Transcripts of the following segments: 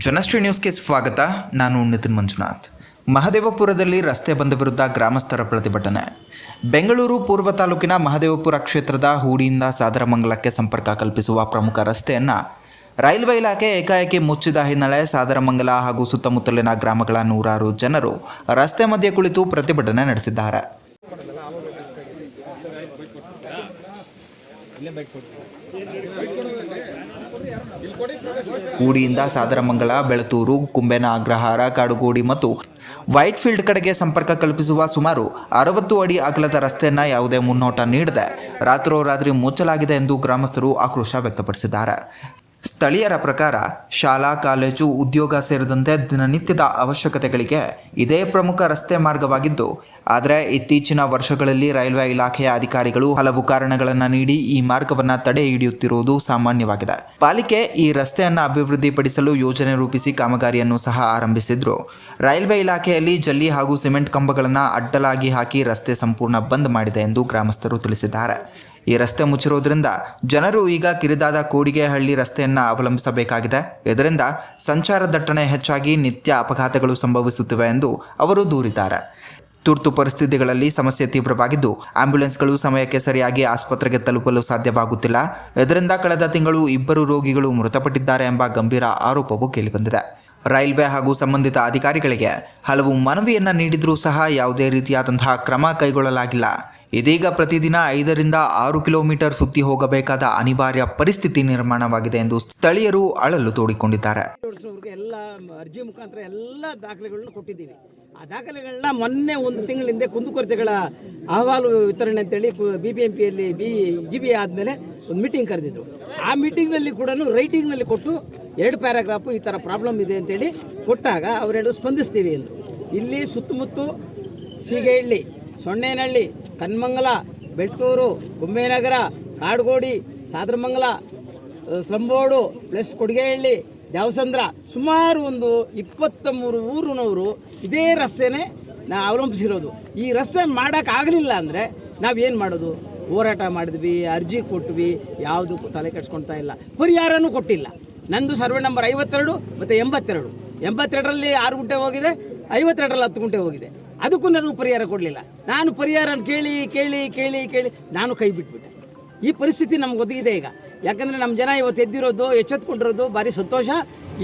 ಜನಶ್ರೀ ನ್ಯೂಸ್ಗೆ ಸ್ವಾಗತ. ನಾನು ನಿತಿನ್ ಮಂಜುನಾಥ್. ಮಹದೇವಪುರದಲ್ಲಿ ರಸ್ತೆ ಬಂದ್ ವಿರುದ್ಧ ಗ್ರಾಮಸ್ಥರ ಪ್ರತಿಭಟನೆ. ಬೆಂಗಳೂರು ಪೂರ್ವ ತಾಲೂಕಿನ ಮಹದೇವಪುರ ಕ್ಷೇತ್ರದ ಹೂಡಿಯಿಂದ ಸಾದರಮಂಗಲಕ್ಕೆ ಸಂಪರ್ಕ ಕಲ್ಪಿಸುವ ಪ್ರಮುಖ ರಸ್ತೆಯನ್ನು ರೈಲ್ವೆ ಇಲಾಖೆ ಏಕಾಏಕಿ ಮುಚ್ಚಿದ ಹಿನ್ನೆಲೆ ಸಾದರಮಂಗಲ ಹಾಗೂ ಸುತ್ತಮುತ್ತಲಿನ ಗ್ರಾಮಗಳ ನೂರಾರು ಜನರು ರಸ್ತೆ ಮಧ್ಯೆ ಕುಳಿತು ಪ್ರತಿಭಟನೆ ನಡೆಸಿದ್ದಾರೆ. ಹೂಡಿಯಿಂದ ಸಾದರಮಂಗಲ, ಬೆಳತೂರು, ಕುಂಬೇನ ಅಗ್ರಹಾರ, ಕಾಡುಗೋಡಿ ಮತ್ತು ವೈಟ್ ಫೀಲ್ಡ್ ಕಡೆಗೆ ಸಂಪರ್ಕ ಕಲ್ಪಿಸುವ ಸುಮಾರು 60 ಅಡಿ ಅಗಲದ ರಸ್ತೆಯನ್ನು ಯಾವುದೇ ಮುನ್ನೋಟ ನೀಡದೆ ರಾತ್ರೋರಾತ್ರಿ ಮುಚ್ಚಲಾಗಿದೆ ಎಂದು ಗ್ರಾಮಸ್ಥರು ಆಕ್ರೋಶ ವ್ಯಕ್ತಪಡಿಸಿದ್ದಾರೆ. ಸ್ಥಳೀಯರ ಪ್ರಕಾರ ಶಾಲಾ, ಕಾಲೇಜು, ಉದ್ಯೋಗ ಸೇರಿದಂತೆ ದಿನನಿತ್ಯದ ಅವಶ್ಯಕತೆಗಳಿಗೆ ಇದೇ ಪ್ರಮುಖ ರಸ್ತೆ ಮಾರ್ಗವಾಗಿದ್ದು, ಆದರೆ ಇತ್ತೀಚಿನ ವರ್ಷಗಳಲ್ಲಿ ರೈಲ್ವೆ ಇಲಾಖೆಯ ಅಧಿಕಾರಿಗಳು ಹಲವು ಕಾರಣಗಳನ್ನು ನೀಡಿ ಈ ಮಾರ್ಗವನ್ನು ತಡೆ ಹಿಡಿಯುತ್ತಿರುವುದು ಸಾಮಾನ್ಯವಾಗಿದೆ. ಪಾಲಿಕೆ ಈ ರಸ್ತೆಯನ್ನು ಅಭಿವೃದ್ಧಿಪಡಿಸಲು ಯೋಜನೆ ರೂಪಿಸಿ ಕಾಮಗಾರಿಯನ್ನು ಸಹ ಆರಂಭಿಸಿದ್ರು. ರೈಲ್ವೆ ಇಲಾಖೆಯಲ್ಲಿ ಜಲ್ಲಿ ಹಾಗೂ ಸಿಮೆಂಟ್ ಕಂಬಗಳನ್ನು ಅಡ್ಡಲಾಗಿ ಹಾಕಿ ರಸ್ತೆ ಸಂಪೂರ್ಣ ಬಂದ್ ಮಾಡಿದೆ ಎಂದು ಗ್ರಾಮಸ್ಥರು ತಿಳಿಸಿದ್ದಾರೆ. ಈ ರಸ್ತೆ ಮುಚ್ಚಿರೋದ್ರಿಂದ ಜನರು ಈಗ ಕಿರಿದಾದ ಕೋಡಿಗೆಹಳ್ಳಿ ರಸ್ತೆಯನ್ನು ಅವಲಂಬಿಸಬೇಕಾಗಿದೆ. ಇದರಿಂದ ಸಂಚಾರ ದಟ್ಟಣೆ ಹೆಚ್ಚಾಗಿ ನಿತ್ಯ ಅಪಘಾತಗಳು ಸಂಭವಿಸುತ್ತಿವೆ ಎಂದು ಅವರು ದೂರಿದ್ದಾರೆ. ತುರ್ತು ಪರಿಸ್ಥಿತಿಗಳಲ್ಲಿ ಸಮಸ್ಯೆ ತೀವ್ರವಾಗಿದ್ದು, ಆಂಬ್ಯುಲೆನ್ಸ್ಗಳು ಸಮಯಕ್ಕೆ ಸರಿಯಾಗಿ ಆಸ್ಪತ್ರೆಗೆ ತಲುಪಲು ಸಾಧ್ಯವಾಗುತ್ತಿಲ್ಲ. ಇದರಿಂದ ಕಳೆದ ತಿಂಗಳು 2 ರೋಗಿಗಳು ಮೃತಪಟ್ಟಿದ್ದಾರೆ ಎಂಬ ಗಂಭೀರ ಆರೋಪವು ಕೇಳಿಬಂದಿದೆ. ರೈಲ್ವೆ ಹಾಗೂ ಸಂಬಂಧಿತ ಅಧಿಕಾರಿಗಳಿಗೆ ಹಲವು ಮನವಿಯನ್ನು ನೀಡಿದರೂ ಸಹ ಯಾವುದೇ ರೀತಿಯಾದಂತಹ ಕ್ರಮ ಕೈಗೊಳ್ಳಲಾಗಿಲ್ಲ. ಇದೀಗ ಪ್ರತಿದಿನ 5 ರಿಂದ 6 ಕಿಲೋಮೀಟರ್ ಸುತ್ತಿ ಹೋಗಬೇಕಾದ ಅನಿವಾರ್ಯ ಪರಿಸ್ಥಿತಿ ನಿರ್ಮಾಣವಾಗಿದೆ ಎಂದು ಸ್ಥಳೀಯರು ಅಳಲು ತೋಡಿಕೊಂಡಿದ್ದಾರೆ. ಎಲ್ಲ ಅರ್ಜಿ ಮುಖಾಂತರ ಎಲ್ಲ ದಾಖಲೆಗಳನ್ನು ಕೊಟ್ಟಿದ್ದೀವಿ. ಆ ದಾಖಲೆಗಳನ್ನ ಮೊನ್ನೆ 1 ತಿಂಗಳ ಹಿಂದೆ ಕುಂದುಕೊರತೆಗಳ ಅಹವಾಲು ವಿತರಣೆ ಅಂತೇಳಿ BBMPಯಲ್ಲಿ GB ಆದಮೇಲೆ ಒಂದು ಮೀಟಿಂಗ್ ಕರೆದಿದ್ರು. ಆ ಮೀಟಿಂಗ್ನಲ್ಲಿ ಕೂಡ ರೈಟಿಂಗ್ನಲ್ಲಿ ಕೊಟ್ಟು 2 ಪ್ಯಾರಾಗ್ರಾಫು ಈ ಥರ ಪ್ರಾಬ್ಲಮ್ ಇದೆ ಅಂತೇಳಿ ಕೊಟ್ಟಾಗ ಅವರೆರಡು ಸ್ಪಂದಿಸ್ತೀವಿ ಎಂದು. ಇಲ್ಲಿ ಸುತ್ತಮುತ್ತ ಸೀಗೆಹಳ್ಳಿ, ಸೊಣ್ಣೇನಹಳ್ಳಿ, ಕನ್ಮಂಗಲ, ಬೆಳ್ತೂರು, ಕುಂಬೇನಗರ, ಕಾಡುಗೋಡಿ, ಸಾದರಮಂಗಲ, ಸ್ಲಂಬೋಡು ಪ್ಲಸ್ ಕೊಡಿಗೆಹಳ್ಳಿ, ದೇವಸಂದ್ರ ಸುಮಾರು ಒಂದು 23 ಊರಿನವರು ಇದೇ ರಸ್ತೆನೇ ನಾವು ಅವಲಂಬಿಸಿರೋದು. ಈ ರಸ್ತೆ ಮಾಡೋಕ್ಕಾಗಲಿಲ್ಲ ಅಂದರೆ ನಾವೇನು ಮಾಡೋದು? ಹೋರಾಟ ಮಾಡಿದ್ವಿ, ಅರ್ಜಿ ಕೊಟ್ವಿ, ಯಾವುದಕ್ಕೂ ತಲೆ ಕೆಡ್ಸ್ಕೊಳ್ತಾ ಇಲ್ಲ. ಪರಿಹಾರನೂ ಕೊಟ್ಟಿಲ್ಲ. ನಂದು ಸರ್ವೆ ನಂಬರ್ 52 ಮತ್ತು 82. 82ರಲ್ಲಿ 6 ಗುಂಟೆ ಹೋಗಿದೆ, 52ರಲ್ಲಿ 10 ಗುಂಟೆ ಹೋಗಿದೆ. ಅದಕ್ಕೂ ನನಗೂ ಪರಿಹಾರ ಕೊಡಲಿಲ್ಲ. ನಾನು ಪರಿಹಾರ ಕೇಳಿ ಕೇಳಿ ಕೇಳಿ ಕೇಳಿ ನಾನು ಕೈ ಬಿಟ್ಬಿಟ್ಟೆ. ಈ ಪರಿಸ್ಥಿತಿ ನಮ್ಗೆ ಒದಗಿದೆ ಈಗ. ಯಾಕಂದರೆ ನಮ್ಮ ಜನ ಇವತ್ತು ಎದ್ದಿರೋದು, ಎಚ್ಚೆತ್ಕೊಂಡಿರೋದು ಭಾರಿ ಸಂತೋಷ.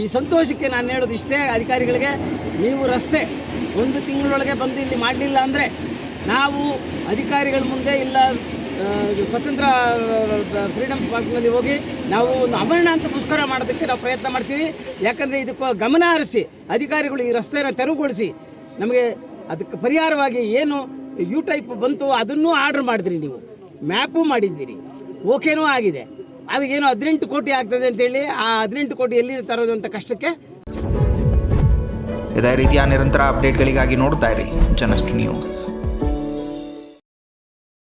ಈ ಸಂತೋಷಕ್ಕೆ ನಾನು ಹೇಳೋದು ಇಷ್ಟೇ, ಅಧಿಕಾರಿಗಳಿಗೆ, ನೀವು ರಸ್ತೆ 1 ತಿಂಗಳೊಳಗೆ ಬಂದು ಇಲ್ಲಿ ಮಾಡಲಿಲ್ಲ ಅಂದರೆ ನಾವು ಅಧಿಕಾರಿಗಳ ಮುಂದೆ ಇಲ್ಲ ಸ್ವತಂತ್ರ ಫ್ರೀಡಮ್ ಪಾರ್ಕ್ನಲ್ಲಿ ಹೋಗಿ ನಾವು ಒಂದು ಅಮರಣ ಅಂತ ಮುಷ್ಕರ ಮಾಡೋದಕ್ಕೆ ನಾವು ಪ್ರಯತ್ನ ಮಾಡ್ತೀವಿ. ಯಾಕಂದರೆ ಇದಕ್ಕೆ ಗಮನ ಹರಿಸಿ ಅಧಿಕಾರಿಗಳು ಈ ರಸ್ತೆಯನ್ನು ತೆರವುಗೊಳಿಸಿ ನಮಗೆ ಅದಕ್ಕೆ ಪರಿಹಾರವಾಗಿ ಏನು ಯು ಟೈಪ್ ಬಂತು ಅದನ್ನೂ ಆರ್ಡರ್ ಮಾಡಿದ್ರಿ, ನೀವು ಮ್ಯಾಪು ಮಾಡಿದ್ದೀರಿ, ಓಕೆನೂ ಆಗಿದೆ. ಅದಕ್ಕೇನು 18 ಕೋಟಿ ಆಗ್ತದೆ ಅಂತೇಳಿ ಆ 18 ಕೋಟಿ ಎಲ್ಲಿ ತರೋದು ಅಂತ ಕಷ್ಟಕ್ಕೆ. ಇದೇ ರೀತಿಯ ನಿರಂತರ ಅಪ್ಡೇಟ್ಗಳಿಗಾಗಿ ನೋಡ್ತಾ ಇರಿ ಜನಶ್ರೀ ನ್ಯೂಸ್.